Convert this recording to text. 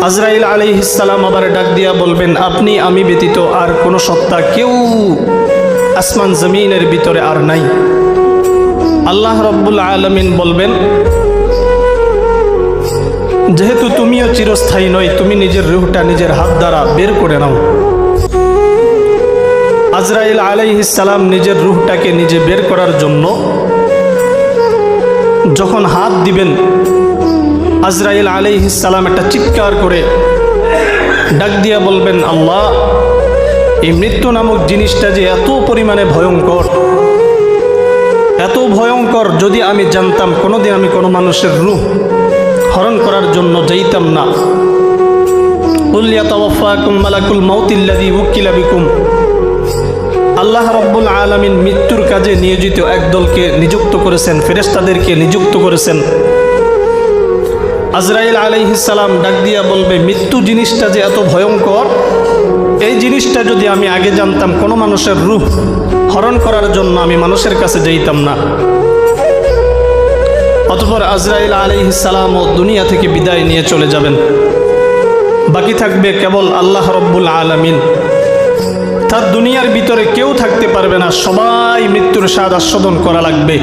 আজরাইল আলাইহিস সালাম আবার ডাক দিয়া বলবেন, আপনি আমি ব্যতীত আর কোনো সত্তা কেউ আসমান জমিনের ভিতরে আর নাই। আল্লাহ রব্বুল আলামিন বলবেন, যেহেতু তুমিও চিরস্থায়ী নয়, তুমি নিজের রূহটা নিজের হাত দ্বারা বের করে নাও। আজরাইল আলাইহিস সালাম নিজের রূহটাকে নিজে বের করার জন্য যখন হাত দিবেন, আজরাইল আলাইহিস সালাম একটা চিৎকার করে ডাক দিয়া বলবেন, আল্লাহ, এই মৃত্যু নামক জিনিসটা যে এত পরিমাণে ভয়ঙ্কর, এত ভয়ঙ্কর, যদি আমি জানতাম কোনোদিন আমি কোনো মানুষের রূহ হরণ করার জন্য যাইতাম না। কুল ইয়াতাওয়াফাকুম মালাকুল মাউতিল্লাযী উকিলা বিকুম। আল্লাহ রাব্বুল আলামিন মৃত্যুর কাজে নিয়োজিত একদলকে নিযুক্ত করেছেন, ফেরেশতাদেরকে নিযুক্ত করেছেন। আজরাইল আলাইহিস সালাম ডাক দিয়া বলবে, মৃত্যু জিনিসটা যে এত ভয়ঙ্কর, এই জিনিসটা যদি আমি আগে জানতাম কোনো মানুষের রূহ হরণ করার জন্য আমি মানুষের কাছে যাইতাম না। অতঃপর আজরাইল আলাইহিস সালাম ও দুনিয়া থেকে বিদায় নিয়ে চলে যাবেন। বাকি থাকবে কেবল আল্লাহ রব্বুল আলামিন। তার দুনিয়ার ভিতরে কেউ থাকতে পারবে না, সবাই মৃত্যুর স্বাদ আস্বাদন করা লাগবে।